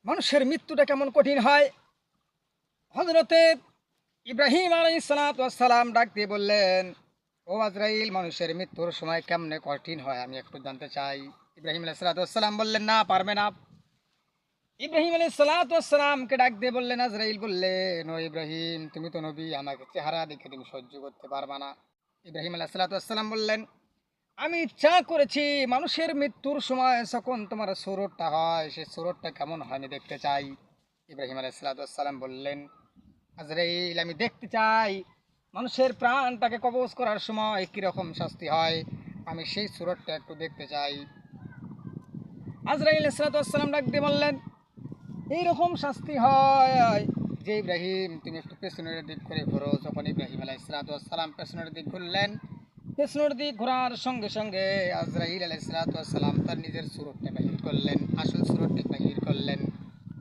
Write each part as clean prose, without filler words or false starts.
মানুষের মৃত্যুটা কেমন কঠিন হয়। হযরতে ইব্রাহিম আলাইহিস সালাতু ওয়াস সালাম ডাক দিয়ে বললেন, ও আজরাইল, মানুষের মৃত্যুর সময় কেমনে কঠিন হয় আমি একটু জানতে চাই। ইব্রাহিম আলাইহিস সালাতু ওয়াস সালাম বললেন, না, পারবে না। ইব্রাহিম আলাইহিস সালাতু ওয়াস সালামকে ডাক দিয়ে বললেন, আজরাইল বললেন, ও ইব্রাহিম, তুমি তো নবী, আমাকে চেহারা দেখে তুমি সহ্য করতে পারবা না। ইব্রাহিম আলাইহিস সালাতু ওয়াস সালাম বললেন, আমি ইচ্ছা করেছি মানুষের মৃত্যুর সময় যখন তোমার সুরতটা হয় সেই সুরতটা কেমন হয় আমি দেখতে চাই। ইব্রাহিম আলাইহিস সালাতু ওয়াস সালাম বললেন, আজরাইল, আমি দেখতে চাই মানুষের প্রাণটাকে কবজ করার সময় কীরকম শাস্তি হয়, আমি সেই সুরতটা একটু দেখতে চাই। আজরাইল আলাইহিস সালাতু ওয়াস সালাম ডাক দিয়ে বললেন, এইরকম শাস্তি হয় যে ইব্রাহিম, তুমি একটু পেছনের দিক করে ঘোরো। যখন ইব্রাহিম আলাইহিস সালাতু ওয়াস সালাম পেছনের দিক ঘুরলেন, পেছনের দিক ঘোরার সঙ্গে সঙ্গে আজরাইল আলাইহিস সালাতু ওয়াস সালাম তার নিজের সুরতটা বাহির করলেন, আসল সুরতটা বাহির করলেন।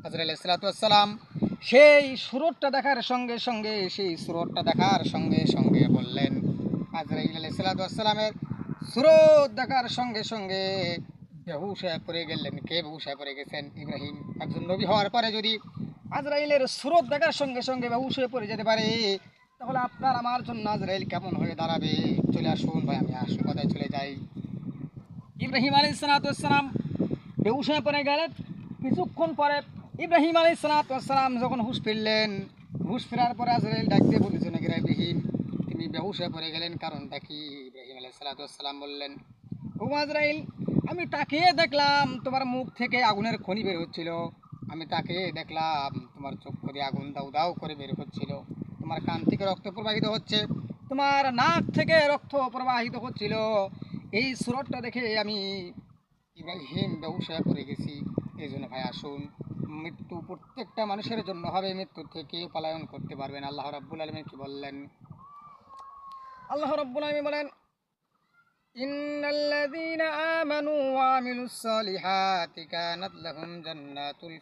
আজরাইল আলাইহিস সালাতু ওয়াস সালাম সেই সুরতটা দেখার সঙ্গে সঙ্গে বললেন, আজরাইল আলাইহিস সালাতু ওয়াস সালামের সুরত দেখার সঙ্গে সঙ্গে বেহুশ হয়ে পড়ে গেলেন। কে বেহুশ হয়ে পড়ে গেছেন? ইব্রাহিম। একজন নবী হওয়ার পরে যদি আজরাইলের সুরত দেখার সঙ্গে সঙ্গে বেহুশ হয়ে পড়ে যেতে পারে, তাহলে আপনার আমার জন্য আজরাইল কেমন হয়ে দাঁড়াবে। চলে আসুন ভাই, আমি আসল কথায় চলে যাই। ইব্রাহিম আলাইহিস সালাতু ওয়াস সালাম বেহুশ হয়ে পড়ে গেলেন। কিছুক্ষণ পরে ইব্রাহিম আলাইহিস সালাতু ওয়াস সালাম যখন হুঁশ ফিরলেন, হুঁশ ফেরার পরে আজরাইল ডাক দিয়ে বলেছেন, ইব্রাহিম, তুমি বেহুশ হয়ে পড়ে গেলেন, কারণটা কি? ইব্রাহিম আলাইহিস সালাতু ওয়াস সালাম বললেন, ও আজরাইল, আমি তাকিয়ে দেখলাম তোমার মুখ থেকে আগুনের খনি বের হচ্ছিল। আমি তাকিয়ে দেখলাম তোমার চক্ষু দিয়ে আগুন দাউ দাউ করে বের হচ্ছিল। তোমার কান থেকে রক্ত প্রবাহিত হচ্ছে, তোমার নাক থেকে রক্ত প্রবাহিত হচ্ছিল। এই সুরতটা দেখে আমি ইব্রাহিম বেহুশ হয়ে পড়ে গেছি। এই জন্য ভাই আসুন, মৃত্যু প্রত্যেকটা মানুষের জন্য হবে, মৃত্যু থেকে পলায়ন করতে পারবেন। আল্লাহ রাব্বুল আলামিন কি বললেন? আল্লাহ রাব্বুল আলামিন বলেন, ইন্নাল্লাযীনা আমানু ওয়া আমিলুস সালিহাতি কানাত লাহুম জান্নাতুল